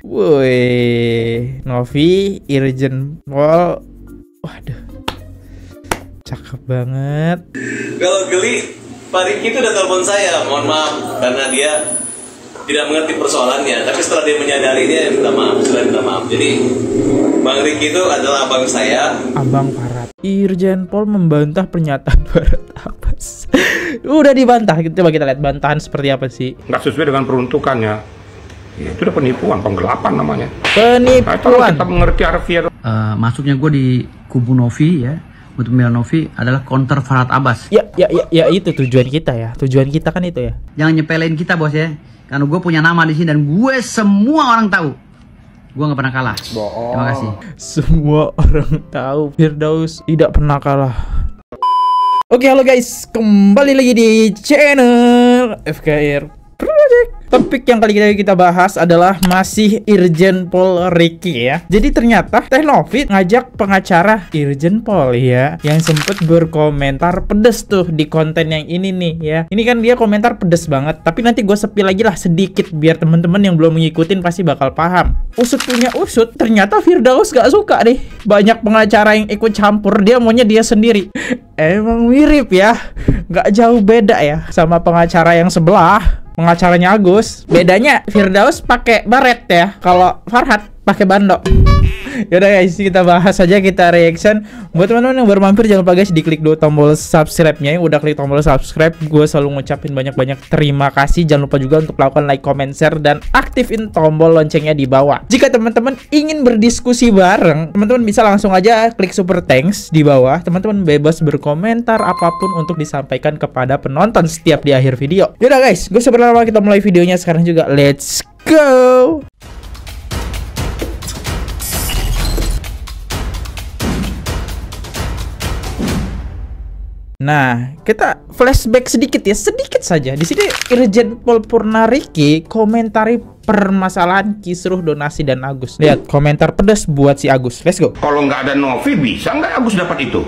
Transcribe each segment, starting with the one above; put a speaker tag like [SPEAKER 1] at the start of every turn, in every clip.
[SPEAKER 1] Woi, Novi, Irjen Pol. Waduh, cakep banget.
[SPEAKER 2] Kalau geli, Pak Riki itu udah telepon saya, mohon maaf karena dia tidak mengerti persoalannya. Tapi setelah dia menyadari, dia minta maaf, sudah minta maaf. Jadi Bang Riki itu adalah abang saya.
[SPEAKER 1] Abang Farhat. Irjen Pol membantah pernyataan Farhat Abbas. Udah dibantah. Coba kita lihat bantahan seperti apa sih.
[SPEAKER 3] Nggak sesuai dengan peruntukannya. Ya, itu udah penipuan, penggelapan namanya.
[SPEAKER 1] Penipuan.
[SPEAKER 3] Kita mengerti harfiah.
[SPEAKER 4] Masuknya gue di kubu Novi ya, untuk membela Novi adalah counter Farhat Abbas.
[SPEAKER 1] Ya itu tujuan kita ya. Tujuan kita kan itu ya.
[SPEAKER 4] Jangan nyepelin kita bos ya, karena gue punya nama di sini dan gue semua orang tahu. Gue nggak pernah kalah.
[SPEAKER 1] Bohong.
[SPEAKER 4] Terima kasih.
[SPEAKER 1] Semua orang tahu Firdaus tidak pernah kalah. Oke, halo guys, kembali lagi di channel FKR Project. Topik yang kali ini kita bahas adalah masih Irjen Pol Riki ya. Jadi ternyata Teh Novi ngajak pengacara Irjen Pol ya, yang sempet berkomentar pedes tuh di konten yang ini nih ya. Ini kan dia komentar pedes banget, tapi nanti gue sepi lagi lah sedikit biar temen-temen yang belum ngikutin pasti bakal paham. Usut punya usut, ternyata Firdaus gak suka deh banyak pengacara yang ikut campur, dia maunya dia sendiri. Emang mirip ya, gak jauh beda ya sama pengacara yang sebelah. Pengacaranya Agus. Bedanya Firdaus pakai baret ya, kalau Farhat pakai bandok. Yaudah guys, kita bahas aja, kita reaction. Buat teman-teman yang baru mampir, jangan lupa guys diklik dulu tombol subscribe-nya. Yang udah klik tombol subscribe, gue selalu ngucapin banyak-banyak terima kasih. Jangan lupa juga untuk melakukan like, comment, share, dan aktifin tombol loncengnya di bawah. Jika teman-teman ingin berdiskusi bareng, teman-teman bisa langsung aja klik super thanks di bawah. Teman-teman bebas berkomentar apapun untuk disampaikan kepada penonton setiap di akhir video. Yaudah guys, gue sebenarnya kita mulai videonya sekarang juga. Let's go. Nah, kita flashback sedikit ya, sedikit saja. Di sini Irjen Pol Purnariki komentari permasalahan kisruh donasi dan Agus. Lihat komentar pedas buat si Agus. Let's go.
[SPEAKER 3] Kalau nggak ada Novi, bisa nggak Agus dapat itu?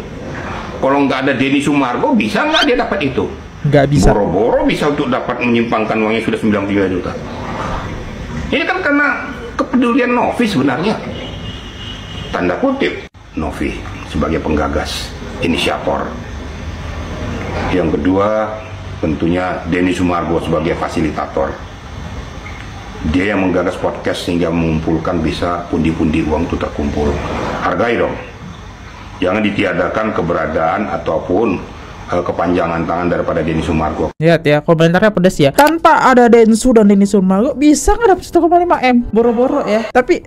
[SPEAKER 3] Kalau nggak ada Denny Sumargo, bisa nggak dia dapat itu?
[SPEAKER 1] Nggak bisa.
[SPEAKER 3] Boro-boro bisa untuk dapat menyimpangkan uangnya sudah 93 juta. Ini kan karena kepedulian Novi sebenarnya. Tanda kutip, Novi sebagai penggagas, inisiator. Yang kedua, tentunya Denny Sumargo sebagai fasilitator. Dia yang menggagas podcast sehingga mengumpulkan bisa pundi-pundi uang itu terkumpul. Hargai dong. Jangan ditiadakan keberadaan ataupun kepanjangan tangan daripada Denny Sumargo.
[SPEAKER 1] Lihat ya, komentarnya pedas ya. Tanpa ada Densu dan Denny Sumargo bisa nggak dapat 1,5 M? Boro-boro ya. Tapi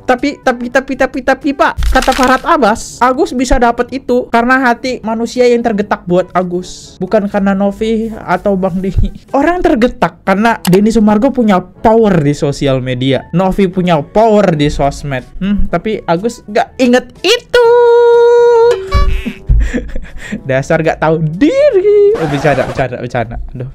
[SPEAKER 1] Pak, kata Farhat Abbas, Agus bisa dapat itu karena hati manusia yang tergetak buat Agus, bukan karena Novi atau Bang Denny. Orang tergetak karena Denny Sumargo punya power di sosial media, Novi punya power di sosmed. Tapi Agus nggak inget itu. Dasar gak tahu diri. Bercanda. Aduh.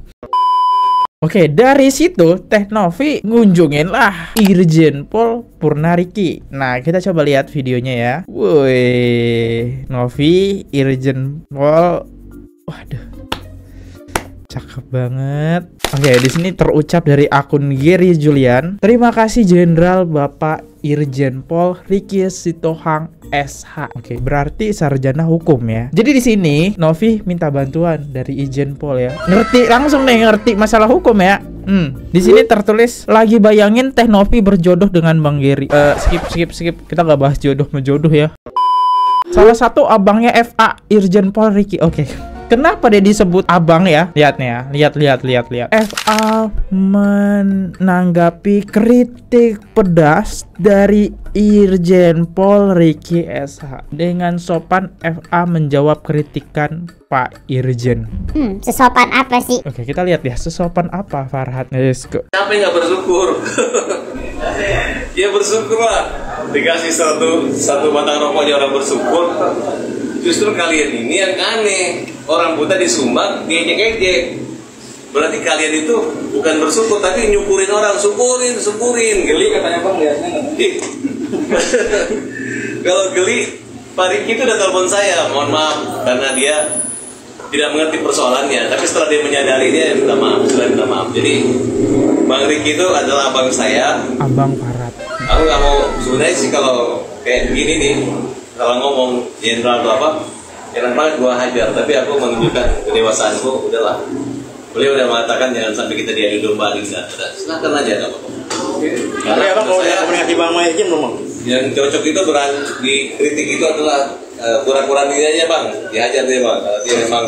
[SPEAKER 1] Oke, dari situ Teh Novi ngunjungin lah Irjen Pol Purnariki. Nah, kita coba lihat videonya ya. Woi, Novi, Irjen Pol. Waduh, cakep banget. Oke, di sini terucap dari akun Gary Julian. Terima kasih Jenderal Bapak Irjen Pol Riki Sitohang SH. Oke, berarti sarjana hukum ya. Jadi di sini Novi minta bantuan dari Irjen Pol ya. Ngerti langsung nih, ngerti masalah hukum ya. Di sini tertulis lagi bayangin Teh Novi berjodoh dengan Bang Gary. Skip. Kita nggak bahas jodoh menjodoh ya. Salah satu abangnya FA Irjen Pol Riki. Oke. Kenapa dia disebut abang ya? Lihat nih ya, lihat. FA menanggapi kritik pedas dari Irjen Pol Riki SH. Dengan sopan FA menjawab kritikan Pak Irjen.
[SPEAKER 5] Sesopan apa sih?
[SPEAKER 1] Oke, kita lihat ya, sesopan apa Farhat. Let's go.
[SPEAKER 2] Siapa yang nggak bersyukur? Ya bersyukurlah. Dikasih satu batang rokoknya orang bersyukur. Justru kalian ini yang aneh. Orang buta disumbang, diejek-ejek. Berarti kalian itu bukan bersyukur, tapi nyukurin orang. Syukurin. Geli katanya Bang, lihatnya. Kalau geli, Pak Riki itu udah telepon saya, mohon maaf karena dia tidak mengerti persoalannya. Tapi setelah dia menyadari, dia sudah minta maaf. Jadi Bang Riki itu adalah abang saya.
[SPEAKER 1] Abang Farhat.
[SPEAKER 2] Aku nggak mau, sebenarnya sih kalau kayak begini nih, kalau ngomong jenderal atau apa, enak banget gua hajar, tapi aku menunjukkan kedewasaanku, udahlah. Beliau udah mengatakan jangan sampai kita diadu domba, enggak. Silakan aja, nggak apa-apa.
[SPEAKER 6] Tapi abang kalau saya komunikasi Bang Maizin belum bang?
[SPEAKER 2] Yang cocok itu dikritik itu adalah kurang-kurang ini aja bang, dihajar dia bang, kalau dia memang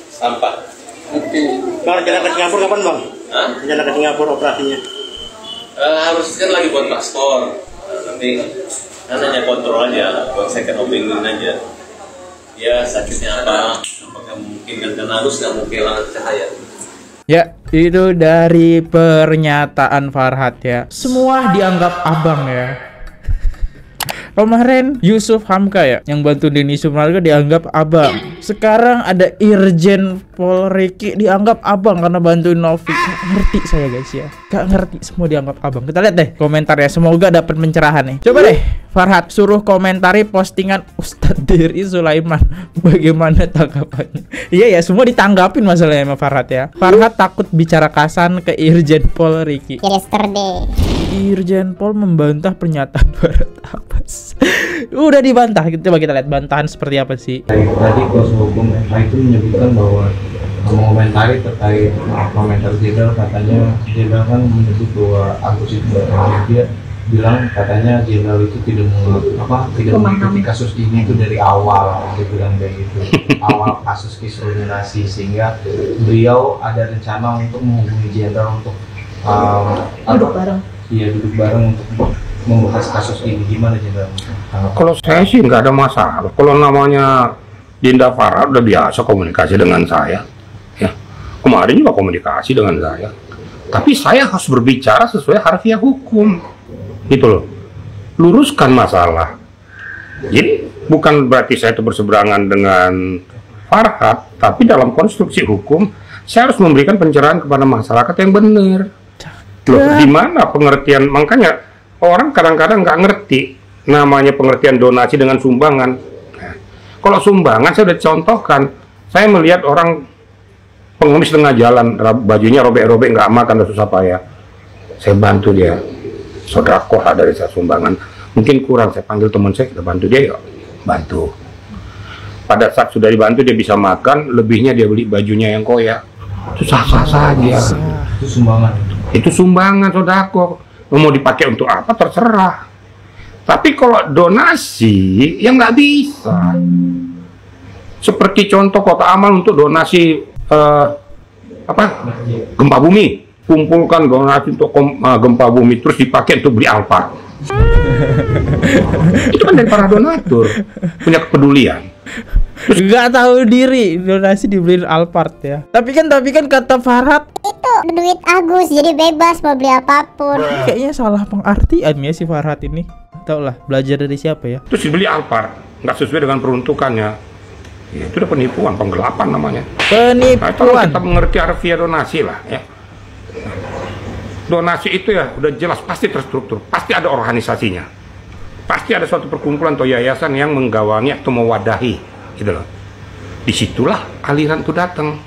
[SPEAKER 2] sampah.
[SPEAKER 6] Bang rencana ke Singapura kapan bang?
[SPEAKER 2] Hah?
[SPEAKER 6] Rencana ke Singapura operasinya?
[SPEAKER 2] Harus kan lagi buat paspor, nanti kan hanya kontrol aja, buat second opinion aja. Ya sakitnya apa? Apakah mungkin kan harus nggak mau kehilangan cahaya?
[SPEAKER 1] Ya, itu dari pernyataan Farhad ya. Semua dianggap abang ya. Kemarin Yusuf Hamka ya, yang bantu Denny Sumargo dianggap abang. Sekarang ada Irjen Pol Ricky dianggap abang karena bantuin Novi. Gak ngerti saya guys ya. Gak ngerti, semua dianggap abang. Kita lihat deh komentarnya, semoga dapat pencerahan nih. Coba deh Farhad suruh komentari postingan Ustadz Diri Sulaiman. Bagaimana tanggapannya? Iya ya, semua ditanggapin masalahnya sama Farhad ya. Farhad takut bicara kasan ke Irjen Pol Ricky.
[SPEAKER 5] Yesterday.
[SPEAKER 1] Irjen Pol membantah pernyataan Farhad Abbas. Udah dibantah, coba kita lihat bantahan seperti apa sih.
[SPEAKER 7] Tadi kuasa hukum MA itu menyebutkan bahwa mengomentari terkait komentar Jenderal, katanya Jenderal kan menyebut bahwa Agus itu dia bilang katanya Jenderal itu tidak mengikuti kasus ini itu dari awal, dia bilang kayak gitu. Awal kasus kriminalisasi, sehingga beliau ada rencana untuk menghubungi Jenderal untuk duduk bareng. Iya, duduk bareng untuk membahas kasus ini. Gimana Jenderal?
[SPEAKER 3] Kalau saya sih nggak ada masalah. Kalau namanya Dinda Farhad udah biasa komunikasi dengan saya. Ya, kemarin juga komunikasi dengan saya. Tapi saya harus berbicara sesuai harfiah hukum, gitu loh. Luruskan masalah. Jadi bukan berarti saya itu berseberangan dengan Farhad, tapi dalam konstruksi hukum saya harus memberikan pencerahan kepada masyarakat yang benar. Loh, di mana pengertian? Makanya orang kadang-kadang nggak ngerti namanya pengertian donasi dengan sumbangan. Nah, kalau sumbangan saya udah contohkan, saya melihat orang pengemis tengah jalan, bajunya robek-robek, nggak makan, dan susah payah, saya bantu dia, sodakoh dari saya sumbangan. Mungkin kurang, saya panggil teman saya, kita bantu dia, yuk bantu. Pada saat sudah dibantu dia bisa makan, lebihnya dia beli bajunya yang koyak, itu sah-sah saja.
[SPEAKER 7] Itu sumbangan.
[SPEAKER 3] Itu sumbangan, sodako. Mau dipakai untuk apa terserah. Tapi kalau donasi ya nggak bisa. Seperti contoh Kota Amal untuk donasi gempa bumi, kumpulkan donasi untuk gempa bumi terus dipakai untuk beli Alphard. Itu kan dari para donatur punya kepedulian.
[SPEAKER 1] Nggak tahu diri donasi dibeliin Alphard ya. Tapi kan kata Farhad
[SPEAKER 5] Itu duit Agus, jadi bebas mau beli apapun.
[SPEAKER 1] kayaknya salah pengartian ya si Farhad ini. Tau lah, belajar dari siapa ya.
[SPEAKER 3] Terus dibeli Alphard nggak sesuai dengan peruntukannya. Ya, itu udah penipuan, penggelapan namanya. Nah, kalau kita mengerti harfiah donasi lah ya. Donasi itu ya udah jelas pasti terstruktur, pasti ada organisasinya, pasti ada suatu perkumpulan atau yayasan yang menggawangi atau mewadahi, gitu loh. Disitulah aliran itu datang.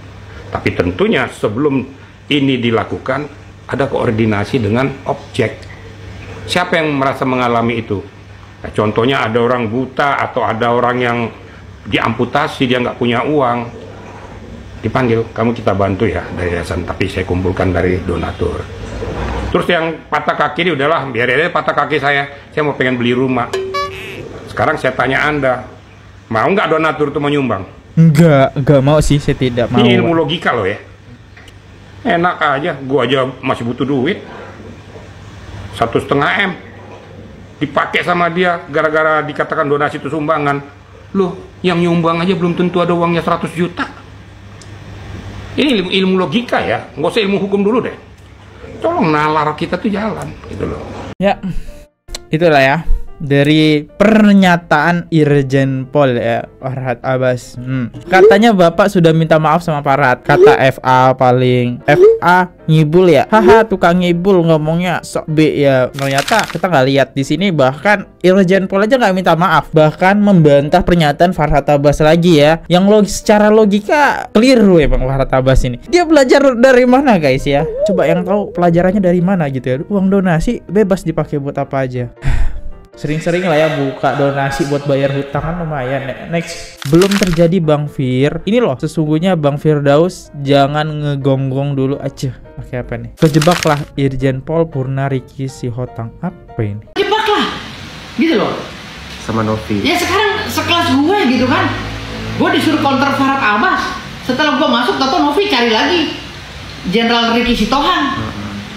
[SPEAKER 3] Tapi tentunya sebelum ini dilakukan ada koordinasi dengan objek. Siapa yang merasa mengalami itu? Nah, contohnya ada orang buta atau ada orang yang diamputasi, dia nggak punya uang, dipanggil, kamu kita bantu ya dari yayasan, tapi saya kumpulkan dari donatur. Terus yang patah kaki ini udahlah, biar aja patah kaki saya mau pengen beli rumah. Sekarang saya tanya Anda, mau nggak donatur itu menyumbang?
[SPEAKER 1] Enggak mau sih, saya tidak mau.
[SPEAKER 3] Ini ilmu logika loh ya. Enak aja, gua aja masih butuh duit 1,5 M dipakai sama dia gara-gara dikatakan donasi itu sumbangan. Loh, yang nyumbang aja belum tentu ada uangnya 100 juta. Ini ilmu logika ya, nggak usah ilmu hukum dulu deh. Tolong nalar kita tuh jalan, gitu loh.
[SPEAKER 1] Ya, itulah ya. dari pernyataan Irjen Pol ya, Farhad Abbas. Katanya Bapak sudah minta maaf sama Farhad. Kata FA paling. FA ngibul ya. Haha, tukang ngibul ngomongnya sok B ya. Ternyata kita nggak lihat di sini bahkan Irjen Pol aja nggak minta maaf, bahkan membantah pernyataan Farhad Abbas lagi ya. Yang secara logika keliru ya Bang Farhad Abbas ini. Dia belajar dari mana guys ya? Coba yang tahu pelajarannya dari mana gitu ya. Uang donasi bebas dipakai buat apa aja. Sering-sering lah ya buka donasi buat bayar hutang kan lumayan ya. Next, belum terjadi Bang Fir. Ini loh sesungguhnya Bang Firdaus jangan ngegonggong dulu aja. Pakai apa nih? Kejebaklah Irjen Pol Purna Riki Sihotang. Apa ini?
[SPEAKER 4] Jebaklah, gitu loh.
[SPEAKER 8] Sama Novi.
[SPEAKER 4] Ya sekarang sekelas gue gitu kan. Gue disuruh counter Farhad Abbas. Setelah gue masuk, Toto Novi cari lagi Jenderal Riki Sitohang.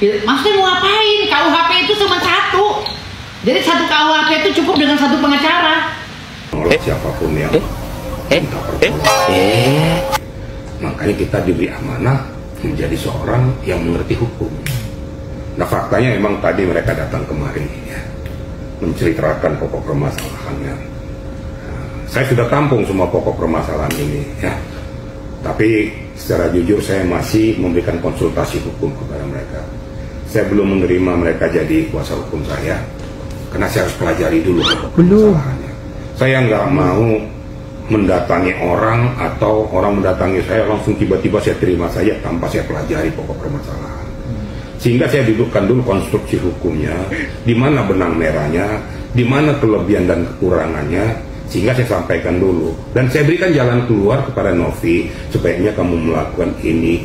[SPEAKER 4] Maksudnya mau ngapain? KUHP itu cuma satu. Jadi satu KUHP itu cukup dengan satu pengacara.
[SPEAKER 3] Oleh siapapun yang minta pertolongan. Makanya kita diberi amanah menjadi seorang yang mengerti hukum. Nah faktanya memang tadi mereka datang kemari ya, menceritakan pokok permasalahannya. Saya sudah tampung semua pokok permasalahan ini ya. Tapi secara jujur saya masih memberikan konsultasi hukum kepada mereka. Saya belum menerima mereka jadi kuasa hukum saya, karena saya harus pelajari dulu permasalahannya. Saya nggak mau mendatangi orang atau orang mendatangi saya langsung tiba-tiba saya terima saja tanpa saya pelajari pokok permasalahan. Sehingga saya dudukkan dulu konstruksi hukumnya, di mana benang merahnya, di mana kelebihan dan kekurangannya, sehingga saya sampaikan dulu. Dan saya berikan jalan keluar kepada Novi, sebaiknya kamu melakukan ini.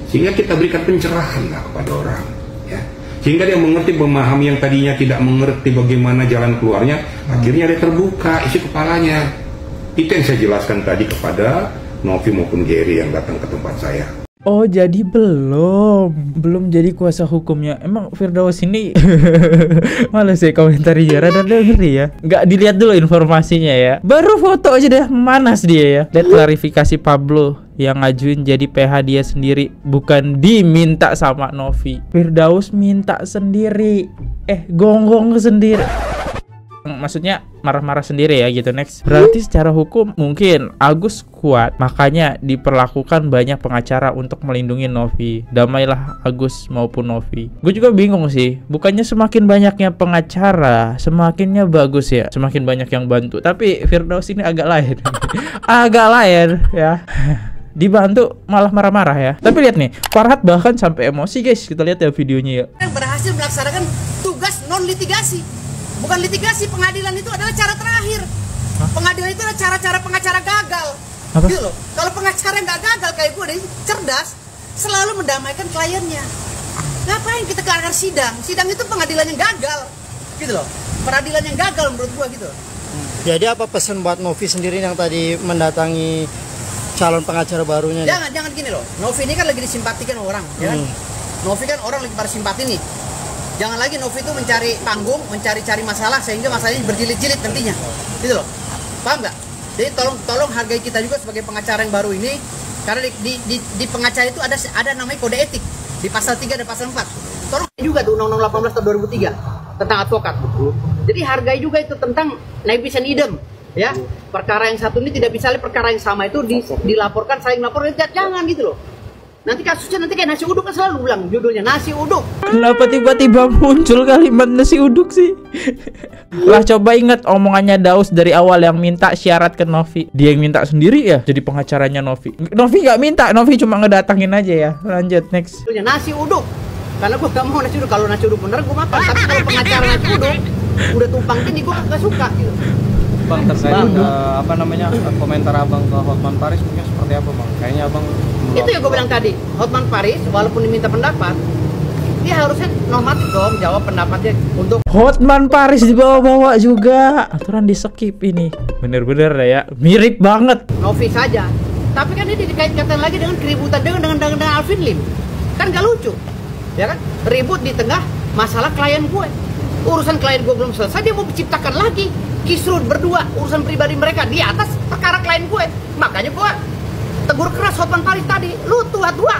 [SPEAKER 3] Sehingga kita berikan pencerahan lah kepada orang. Ya. Sehingga dia mengerti, memahami yang tadinya tidak mengerti bagaimana jalan keluarnya, akhirnya dia terbuka isi kepalanya. Itu yang saya jelaskan tadi kepada Novi maupun Gary yang datang ke tempat saya.
[SPEAKER 1] Oh jadi belum jadi kuasa hukumnya. Emang Firdaus ini malas ya komentari ya, rada ngeri ya. Nggak dilihat dulu informasinya ya. Baru foto aja dah manas dia ya. Lihat klarifikasi Pablo yang ngajuin jadi PH dia sendiri, bukan diminta sama Novi. Firdaus minta sendiri, gonggong sendiri. Maksudnya marah-marah sendiri ya gitu. Next, berarti secara hukum mungkin Agus kuat, makanya diperlakukan banyak pengacara untuk melindungi Novi. Damailah Agus maupun Novi. Gue juga bingung sih, bukannya semakin banyaknya pengacara semakinnya bagus ya, semakin banyak yang bantu. Tapi Firdaus ini agak lain. Agak lain ya. Dibantu malah marah-marah ya. Tapi lihat nih, Farhad bahkan sampai emosi guys. Kita lihat ya videonya ya.
[SPEAKER 9] Berhasil melaksanakan tugas non litigasi. Bukan litigasi, pengadilan itu adalah cara terakhir. Pengadilan itu adalah cara-cara pengacara gagal.
[SPEAKER 1] Apa?
[SPEAKER 9] Gitu loh. Kalau pengacara nggak gagal kayak gue nih, cerdas, selalu mendamaikan kliennya. Ngapain kita ke arah sidang? Sidang itu pengadilan yang gagal. Gitu loh. Peradilan yang gagal menurut gue gitu.
[SPEAKER 6] Jadi apa pesan buat Novi sendiri yang tadi mendatangi calon pengacara barunya?
[SPEAKER 9] Jangan gini loh. Novi ini kan lagi disimpatikan orang, ya kan? Novi kan orang lagi pada simpati nih. Jangan lagi Novi itu mencari panggung, mencari-cari masalah sehingga masalahnya berjilid-jilid nantinya. Gitu loh. Paham nggak? Jadi tolong hargai kita juga sebagai pengacara yang baru ini, karena di pengacara itu ada namanya kode etik di pasal 3 dan pasal 4. Tolong juga tuh Undang-Undang 18 tahun 2003 tentang advokat. Jadi hargai juga itu tentang nebis and idem, ya. Perkara yang satu ini tidak bisa perkara yang sama itu dilaporkan, saling laporkan, jangan gitu loh. Nanti kasusnya kayak nasi uduk, kan selalu bilang judulnya nasi uduk.
[SPEAKER 1] Kenapa tiba-tiba muncul kalimat nasi uduk sih? Lah coba ingat omongannya Daus dari awal yang minta syarat ke Novi. Dia yang minta sendiri ya jadi pengacaranya Novi. Novi nggak minta, Novi cuma ngedatangin aja ya. Lanjut next.
[SPEAKER 9] Judulnya nasi uduk. Karena gue gak mau nasi uduk. Kalau nasi uduk bener gue makan. Tapi kalau pengacara nasi uduk udah tumpang tinggi gue gak suka gitu.
[SPEAKER 8] Bang, terkait komentar abang ke Hotman Paris mungkin seperti apa bang? Kayaknya abang
[SPEAKER 9] itu yang gue bilang tadi. Hotman Paris walaupun diminta pendapat, dia harusnya normatif dong jawab pendapatnya. Untuk
[SPEAKER 1] Hotman Paris dibawa-bawa juga, aturan di skip ini. Bener-bener ya, mirip banget
[SPEAKER 9] Novi saja. Tapi kan ini dikait-kaitan lagi dengan keributan dengan Alvin Lim. Kan gak lucu, ya kan? Ribut di tengah masalah klien gue. Urusan klien gue belum selesai, dia mau menciptakan lagi kisruh berdua urusan pribadi mereka di atas perkara klien gue. Makanya gue tegur keras Hotman Paris tadi, lu tua-tua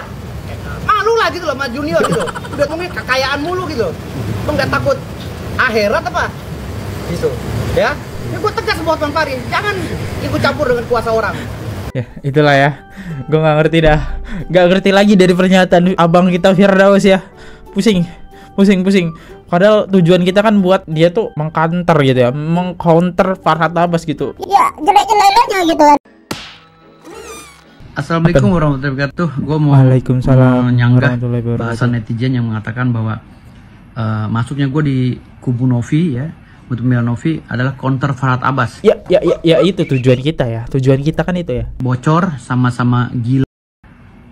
[SPEAKER 9] malu lah gitu loh sama junior gitu. Udah ngomongin kekayaan mulu gitu. Lu nggak takut akhirat apa? gitu ya. Gue tegas buat Hotman Paris, jangan ikut campur dengan kuasa orang.
[SPEAKER 1] Ya itulah ya, gue nggak ngerti dah, nggak ngerti lagi dari pernyataan abang kita Firdaus ya. Pusing. Padahal tujuan kita kan buat dia tuh mengcounter gitu ya, mengcounter Farhad Abbas gitu.
[SPEAKER 5] Ya jelek-jeleknya gitu kan.
[SPEAKER 4] Assalamualaikum warahmatullahi wabarakatuh. Gue mau
[SPEAKER 1] Waalaikumsalam
[SPEAKER 4] menyanggah
[SPEAKER 1] warahmatullahi wabarakatuh.
[SPEAKER 4] bahasan netizen yang mengatakan bahwa masuknya gue di kubu Novi ya, untuk membela Novi adalah counter Farhad Abbas.
[SPEAKER 1] Ya itu tujuan kita ya. Tujuan kita kan itu ya.
[SPEAKER 4] Bocor, sama-sama gila,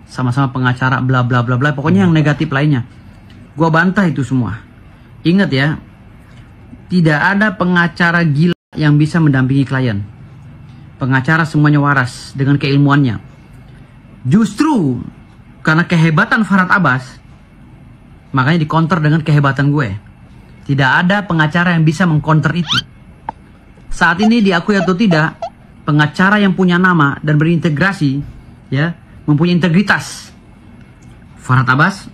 [SPEAKER 4] sama-sama pengacara, bla bla bla bla. Pokoknya yang negatif lainnya. Gua bantah itu semua. Ingat ya, tidak ada pengacara gila yang bisa mendampingi klien. Pengacara semuanya waras dengan keilmuannya. Justru karena kehebatan Farhad Abbas, makanya dikonter dengan kehebatan gue. Tidak ada pengacara yang bisa mengkonter itu. Saat ini diakui atau tidak, pengacara yang punya nama dan berintegrasi, ya, mempunyai integritas. Farhad Abbas,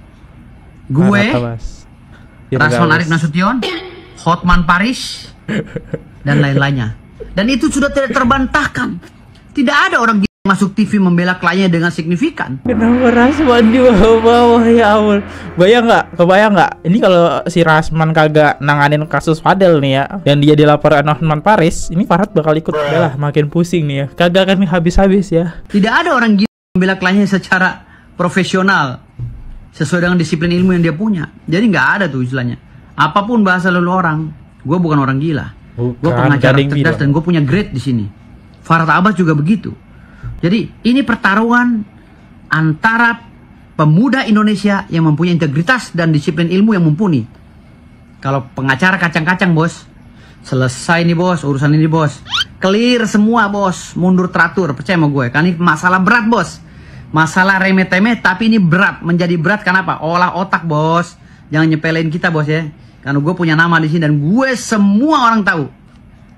[SPEAKER 4] gue, Rasman Arif Nasution, Hotman Paris, dan lain-lainnya. Dan itu sudah tidak terbantahkan. Tidak ada orang masuk TV membela kliennya dengan signifikan.
[SPEAKER 1] Kenapa Rasman di bawah-bawah ya ampun. Kebayang nggak? Ini kalau si Rasman kagak nanganin kasus Fadel nih ya, dan dia dilaporkan Hotman Paris, ini Farhad bakal ikut belah, makin pusing nih ya. Kagak akan habis-habis ya.
[SPEAKER 4] Tidak ada orang gila membela kliennya secara profesional, sesuai dengan disiplin ilmu yang dia punya. Jadi nggak ada tuh istilahnya. Apapun bahasa lalu orang, gue bukan orang gila. Gue pengacara cerdas dan gue punya grade di sini. Farhad Abbas juga begitu. Jadi ini pertaruhan antara pemuda Indonesia yang mempunyai integritas dan disiplin ilmu yang mumpuni. Kalau pengacara kacang-kacang bos, selesai nih bos, urusan ini bos, clear semua bos, mundur teratur, percaya sama gue. Karena ini masalah berat bos, masalah remeh-temeh, tapi ini berat, menjadi berat. Kenapa? Olah otak bos, jangan nyepelin kita bos ya. Karena gue punya nama di sini dan gue semua orang tahu.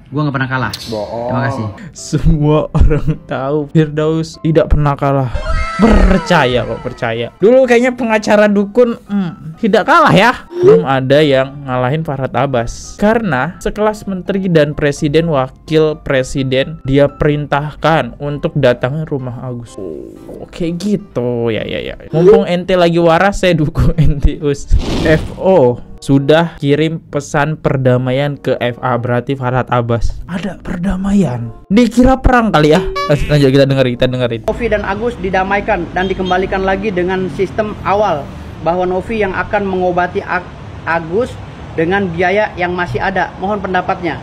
[SPEAKER 4] Gue gak pernah kalah. Terima kasih.
[SPEAKER 1] Semua orang tahu Firdaus tidak pernah kalah. Percaya kok, percaya. Dulu kayaknya pengacara dukun tidak kalah ya. Belum ada yang ngalahin Farhad Abbas. Karena sekelas menteri dan presiden, wakil presiden, dia perintahkan untuk datangi rumah Agus. Oke gitu ya. Mumpung ente lagi waras, saya dukung ente us. FO sudah kirim pesan perdamaian ke FA, berarti Farhad Abbas ada perdamaian. Dikira perang kali ya. Lanjut kita dengerin.
[SPEAKER 9] Novi dan Agus didamaikan dan dikembalikan lagi dengan sistem awal, bahwa Novi yang akan mengobati Agus dengan biaya yang masih ada. Mohon pendapatnya.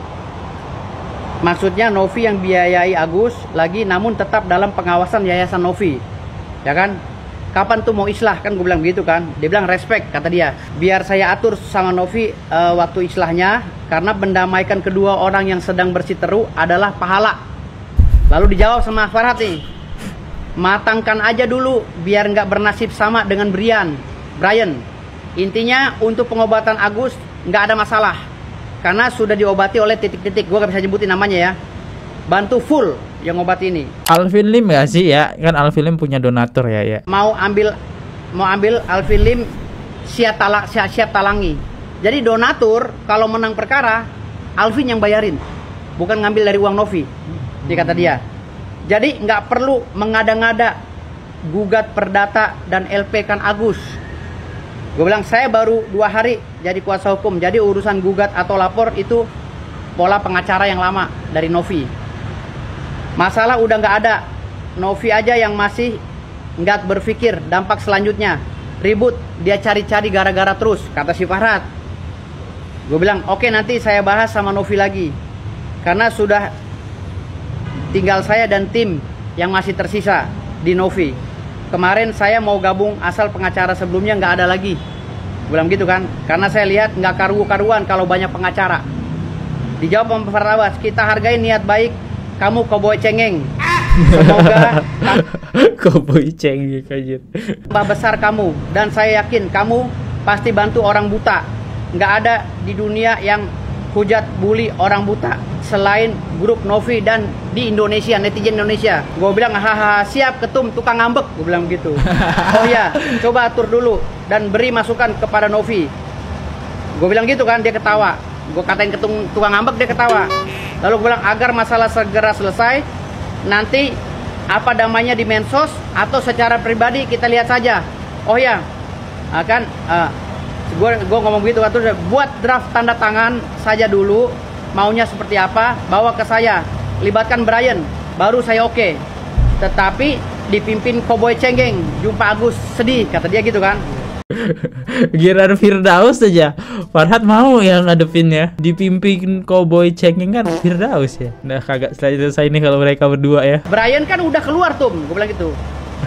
[SPEAKER 9] Maksudnya Novi yang biayai Agus lagi, namun tetap dalam pengawasan yayasan Novi, ya kan? Kapan tuh mau islah, kan gue bilang gitu kan. Dia bilang respect, kata dia, biar saya atur sama Novi waktu islahnya, karena mendamaikan kedua orang yang sedang bersiteru adalah pahala. Lalu dijawab sama Farhad nih, matangkan aja dulu biar nggak bernasib sama dengan Brian. Intinya untuk pengobatan Agus nggak ada masalah, karena sudah diobati oleh titik-titik, gue gak bisa nyebutin namanya ya. Bantu full yang obat ini.
[SPEAKER 1] Alvin Lim gak sih ya? Kan Alvin Lim punya donatur ya.
[SPEAKER 9] Mau ambil Alvin Lim siap talangi. Jadi donatur kalau menang perkara, Alvin yang bayarin, bukan ngambil dari uang Novi, dikata dia. Jadi nggak perlu mengada-ngada gugat perdata dan LP kan Agus. Gue bilang saya baru 2 hari jadi kuasa hukum, jadi urusan gugat atau lapor itu pola pengacara yang lama dari Novi. Masalah udah nggak ada, Novi aja yang masih nggak berpikir dampak selanjutnya. Ribut, dia cari-cari gara-gara terus, kata si Farhad. Gue bilang oke, nanti saya bahas sama Novi lagi, karena sudah tinggal saya dan tim yang masih tersisa di Novi. Kemarin saya mau gabung, asal pengacara sebelumnya nggak ada lagi. Gue bilang gitu kan, karena saya lihat nggak karu-karuan kalau banyak pengacara. Dijawab sama Farhad Abbas, kita hargai niat baik kamu koboi cengeng. Semoga
[SPEAKER 1] koboi cengeng aja.
[SPEAKER 9] Tambah besar kamu, dan saya yakin kamu pasti bantu orang buta. Nggak ada di dunia yang hujat bully orang buta selain grup Novi dan di Indonesia, netizen Indonesia. Gue bilang hahaha, siap ketum tukang ngambek, gue bilang gitu. Oh ya, coba atur dulu dan beri masukan kepada Novi. Gue bilang gitu kan, dia ketawa.
[SPEAKER 4] Gue katain ke tukang ngambek, dia ketawa. Lalu gue bilang agar masalah segera selesai, nanti apa damanya di mensos atau secara pribadi kita lihat saja. Oh ya, gue ngomong begitu, terus buat draft tanda tangan saja dulu, maunya seperti apa, bawa ke saya, libatkan Brian, baru saya oke. Tetapi dipimpin Cowboy Cengeng, jumpa Agus sedih, kata dia gitu kan.
[SPEAKER 1] Giliran Firdaus aja Farhat mau yang ngadepinnya, dipimpin Cowboy Cengeng kan Firdaus ya. Nah kagak selesai nih kalau mereka berdua ya.
[SPEAKER 4] Brian kan udah keluar tuh, gue bilang gitu.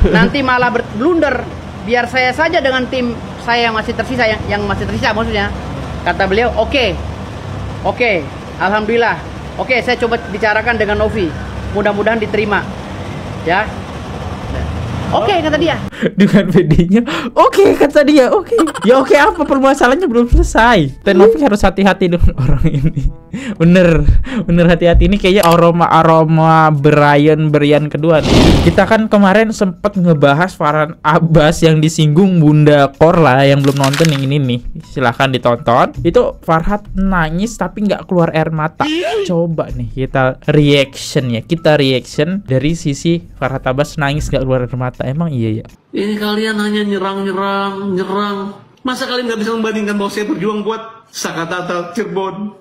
[SPEAKER 4] Nanti malah blunder, biar saya saja dengan tim saya yang masih tersisa, yang masih tersisa maksudnya. Kata beliau, oke, alhamdulillah, oke, saya coba bicarakan dengan Novi, mudah-mudahan diterima, ya. Oke, kata dia.
[SPEAKER 1] Dengan PD-nya, oke, kata dia, oke. Ya oke apa, permasalahannya belum selesai. Novi harus hati-hati dengan orang ini. Bener hati-hati, ini kayaknya aroma Brian kedua nih. Kita kan kemarin sempet ngebahas Farhat Abbas yang disinggung Bunda Korla. Yang belum nonton yang ini nih, silahkan ditonton. Itu Farhat nangis tapi nggak keluar air mata. Coba nih kita reaction dari sisi Farhat Abbas nangis nggak keluar air mata. Emang iya ya?
[SPEAKER 2] Ini kalian hanya nyerang. Masa kalian nggak bisa membandingkan bahwa saya berjuang buat Sakatata Cirebon?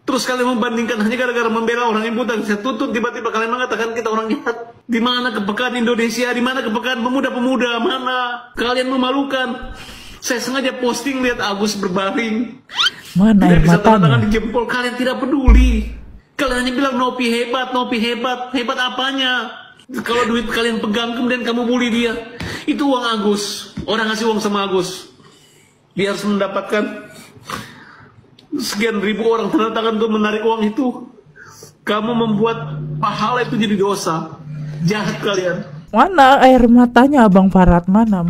[SPEAKER 2] Terus kalian membandingkan hanya gara-gara membela orang yang buta saya tuntut, tiba-tiba kalian mengatakan kita orang jahat. Di mana kepekaan Indonesia? Di mana kepekaan pemuda-pemuda? Mana? Kalian memalukan. Saya sengaja posting lihat Agus berbaring.
[SPEAKER 1] Mana air
[SPEAKER 2] bisa
[SPEAKER 1] matanya?
[SPEAKER 2] tangan di jempol. Kalian tidak peduli. Kalian hanya bilang Novi hebat. Hebat apanya? Kalau duit kalian pegang kemudian kamu bully dia, itu uang Agus. Orang ngasih uang sama Agus, dia harus mendapatkan sekian ribu orang tanda tangan untuk menarik uang itu. Kamu membuat pahala itu jadi dosa. Jahat kalian.
[SPEAKER 1] Mana air matanya Abang Farhat? Mana?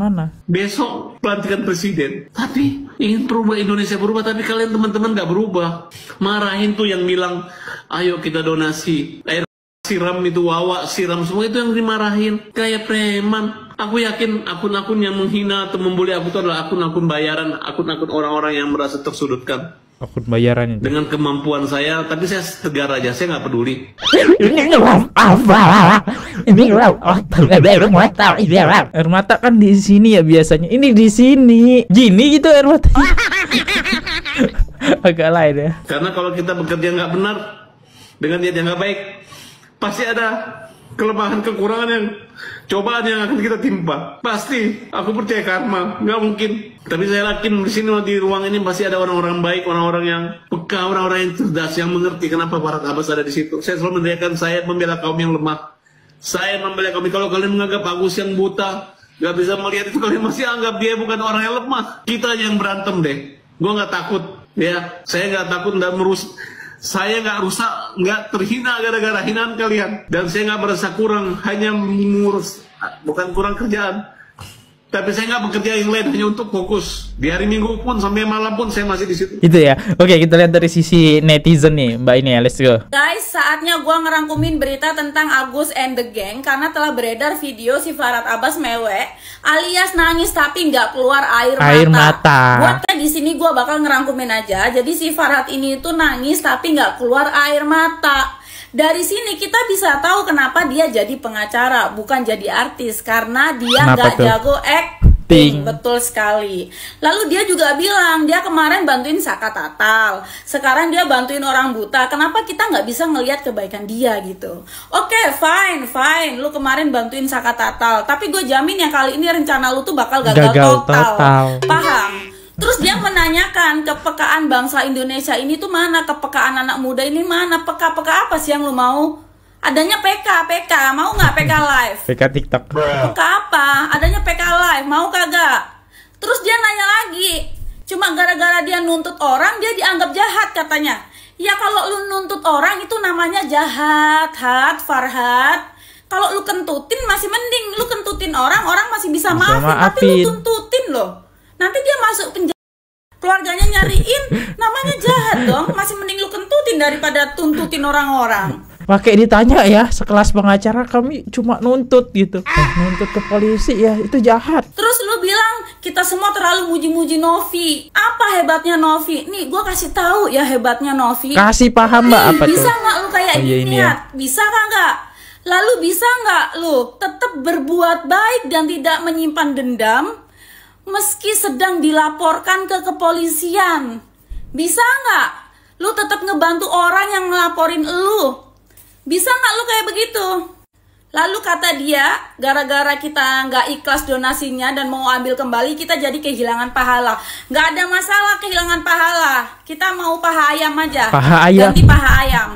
[SPEAKER 2] Besok pelantikan presiden, tapi ingin berubah, Indonesia berubah, tapi kalian teman-teman gak berubah. Marahin tuh yang bilang ayo kita donasi air siram, itu wawa siram, semua itu yang dimarahin kayak preman. Aku yakin akun-akun yang menghina atau membuli aku itu adalah akun-akun bayaran, akun-akun orang-orang yang merasa tersudutkan. Akun bayaran itu. Dengan kemampuan saya, tapi saya tegar aja, saya nggak peduli.
[SPEAKER 1] Air mata kan di sini ya biasanya. Ini di sini. Gini gitu air mata. Agak lain ya.
[SPEAKER 2] Karena kalau kita bekerja nggak benar dengan niat yang nggak baik, pasti ada kelemahan, kekurangan, yang cobaan yang akan kita timpa. Pasti, aku percaya karma, nggak mungkin. Tapi saya yakin di sini, di ruang ini pasti ada orang-orang baik, orang-orang yang peka, orang-orang yang cerdas, yang mengerti kenapa Farhat Abbas ada di situ. Saya selalu meneriakan, saya membela kaum yang lemah. Saya membela kaum. Kalau kalian menganggap Agus yang buta, nggak bisa melihat itu, kalian masih anggap dia bukan orang yang lemah. Kita yang berantem deh. Gue nggak takut, ya. Saya nggak takut, nggak merus. Saya nggak rusak, nggak terhina gara-gara hinaan kalian. Dan saya nggak merasa kurang, hanya mengurus, bukan kurang kerjaan. Tapi saya nggak bekerja yang lain, hanya untuk fokus. Di hari Minggu pun, sampai malam pun saya masih di situ.
[SPEAKER 1] Itu ya. Oke, kita lihat dari sisi netizen nih, Mbak ini ya, let's go.
[SPEAKER 10] Guys, saatnya gua ngerangkumin berita tentang Agus and the Gang karena telah beredar video si Farhat Abbas mewek alias nangis tapi nggak keluar air mata. Buat di sini gua bakal ngerangkumin aja. Jadi si Farhat ini itu nangis tapi nggak keluar air mata. Dari sini kita bisa tahu kenapa dia jadi pengacara, bukan jadi artis, karena dia nggak jago acting. Betul sekali. Lalu dia juga bilang dia kemarin bantuin Saka Tatal, sekarang dia bantuin orang buta. Kenapa kita nggak bisa ngelihat kebaikan dia gitu? Oke, fine, lu kemarin bantuin Saka Tatal, tapi gue jamin yang kali ini rencana lu tuh bakal gagal total. Paham? Terus dia menanyakan kepekaan bangsa Indonesia ini tuh mana, kepekaan anak muda ini mana, peka apa sih yang lu mau? Adanya PK, mau nggak PK live?
[SPEAKER 1] PK TikTok.
[SPEAKER 10] PK apa? Adanya PK live, mau kagak? Terus dia nanya lagi, cuma gara-gara dia nuntut orang dia dianggap jahat katanya. Ya kalau lu nuntut orang itu namanya jahat, Farhat. Kalau lu kentutin masih mending, lu kentutin orang masih bisa maafin, tapi lu tuntutin loh. Nanti dia masuk penjara, keluarganya nyariin, namanya jahat dong. Masih mending lu kentutin daripada tuntutin orang-orang.
[SPEAKER 1] pakai ditanya ya, sekelas pengacara kami cuma nuntut gitu. Nuntut ke polisi ya, itu jahat.
[SPEAKER 10] Terus lu bilang kita semua terlalu muji-muji Novi. Apa hebatnya Novi? Nih gua kasih tahu ya hebatnya Novi.
[SPEAKER 1] Kasih paham Mbak apa
[SPEAKER 10] bisa
[SPEAKER 1] tuh?
[SPEAKER 10] nggak lu kayak gini ya? Bisa nggak? Lalu bisa nggak lu tetap berbuat baik dan tidak menyimpan dendam meski sedang dilaporkan ke kepolisian? Bisa nggak lu tetap ngebantu orang yang ngelaporin lu? Bisa nggak lu kayak begitu? Lalu kata dia, gara-gara kita nggak ikhlas donasinya dan mau ambil kembali, kita jadi kehilangan pahala. Nggak ada masalah kehilangan pahala. Kita mau paha ayam aja.
[SPEAKER 1] Paha ayam.
[SPEAKER 10] Ganti paha ayam.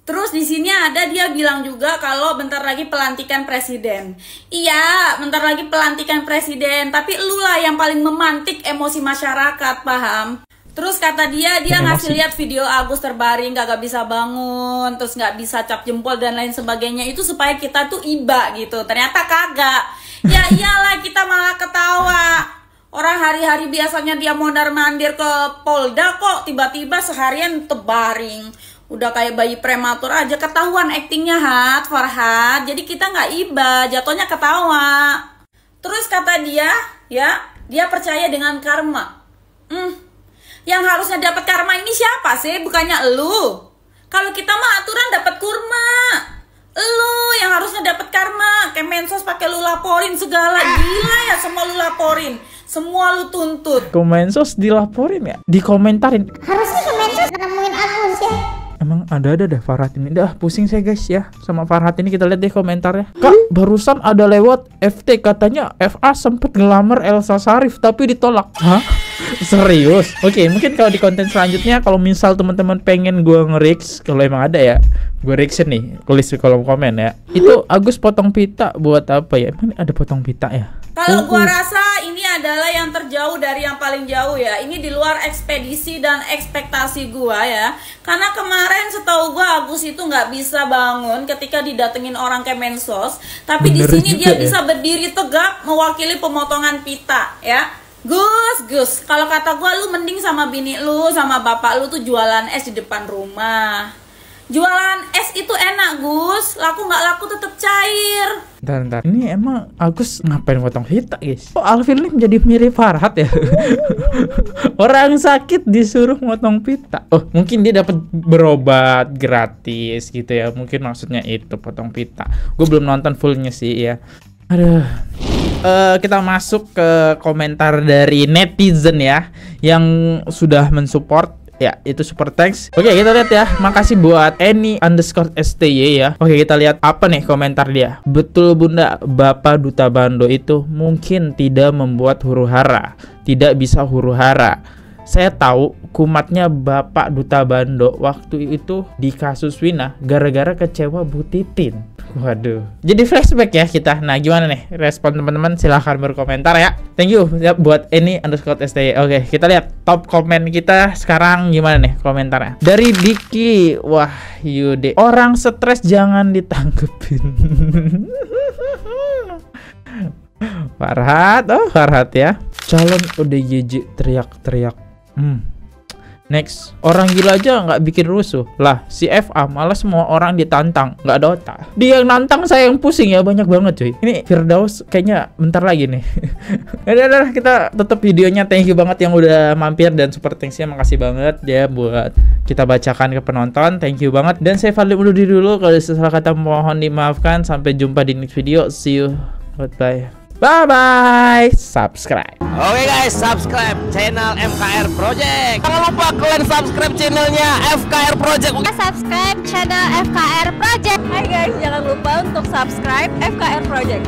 [SPEAKER 10] Terus di sini ada dia bilang juga kalau bentar lagi pelantikan presiden. Iya, bentar lagi pelantikan presiden. Tapi lu lah yang paling memantik emosi masyarakat, paham? Terus kata dia ngasih lihat video Agus terbaring, gak bisa bangun, terus nggak bisa cap jempol dan lain sebagainya. Itu supaya kita tuh iba gitu. Ternyata kagak. Ya iyalah, kita malah ketawa. Orang hari-hari biasanya dia mondar-mandir ke Polda, kok tiba-tiba seharian terbaring. Udah kayak bayi prematur aja, ketahuan aktingnya Farhad. Jadi kita nggak iba, jatuhnya ketawa. Terus kata dia, ya dia percaya dengan karma. Yang harusnya dapat karma ini siapa sih? Bukannya elu. Kalau kita mah aturan dapat kurma. Elu yang harusnya dapat karma. Kemensos pakai lu laporin segala. Gila ya, semua lu laporin. Semua lu tuntut.
[SPEAKER 1] Kemensos dilaporin ya? Dikomentarin.
[SPEAKER 5] Harusnya Kemensos nemuin Agus ya.
[SPEAKER 1] Emang ada deh Farhad ini. Dah pusing saya guys ya sama Farhad ini. Kita lihat deh komentarnya. Kak, barusan ada lewat FT katanya FA sempet ngelamar Elsa Sharif tapi ditolak. Hah? Serius? Oke, mungkin kalau di konten selanjutnya, kalau misal teman-teman pengen gue nge-react, kalau emang ada ya, gue reaction nih, tulis di kolom komen ya. Itu Agus potong pita buat apa ya? Emang ada potong pita ya?
[SPEAKER 10] Kalau gua rasa ini adalah yang terjauh dari yang paling jauh ya. Ini di luar ekspedisi dan ekspektasi gua ya. Karena kemarin setahu gua Agus itu nggak bisa bangun ketika didatengin orang Kemensos. Tapi di sini dia bisa berdiri tegak mewakili pemotongan pita ya. Gus, kalau kata gua lu mending sama bini lu, sama bapak lu tuh jualan es di depan rumah. Jualan es itu enak Gus, laku nggak laku tetap cair.
[SPEAKER 1] Bentar, ini emang Agus ngapain potong pita guys? Kok Alvin Lim jadi mirip Farhad ya? Orang sakit disuruh potong pita. Oh, mungkin dia dapat berobat gratis gitu ya. Mungkin maksudnya itu potong pita. Gue belum nonton fullnya sih ya. Aduh. Kita masuk ke komentar dari netizen ya, yang sudah mensupport. Ya, itu super thanks. Oke, kita lihat ya. Makasih buat Any_STY ya. Oke, kita lihat apa nih komentar dia. Betul Bunda, Bapak Duta Bando itu mungkin tidak membuat huru-hara, tidak bisa huru-hara. Saya tahu kumatnya Bapak Duta Bando waktu itu di kasus Wina gara-gara kecewa Bu Titin. Waduh. Jadi flashback ya kita. Nah, gimana nih respon teman-teman? Silahkan berkomentar ya. Thank you ya buat Any_STY. Oke, kita lihat top komen kita sekarang gimana nih komentarnya. Dari Diki Wahyudi. Orang stres jangan ditanggepin. Farhad, Farhad ya. Calon ODGJ teriak-teriak. Next, orang gila aja nggak bikin rusuh lah. Si FA malah semua orang ditantang, nggak ada otak. Dia yang nantang, saya yang pusing ya, banyak banget cuy. Ini Firdaus kayaknya bentar lagi nih. Udah, kita tutup videonya. Thank you banget yang udah mampir dan super thanks-nya, makasih banget ya buat kita bacakan ke penonton. Thank you banget. Dan saya Fadli undur diri dulu. Kalau salah kata mohon dimaafkan. Sampai jumpa di next video. See you. Bye. Bye-bye. Subscribe.
[SPEAKER 11] Oke guys, subscribe channel FKR Project. Jangan lupa kalian subscribe channelnya FKR Project.
[SPEAKER 5] Subscribe channel FKR Project.
[SPEAKER 12] Hai guys, jangan lupa untuk subscribe FKR Project.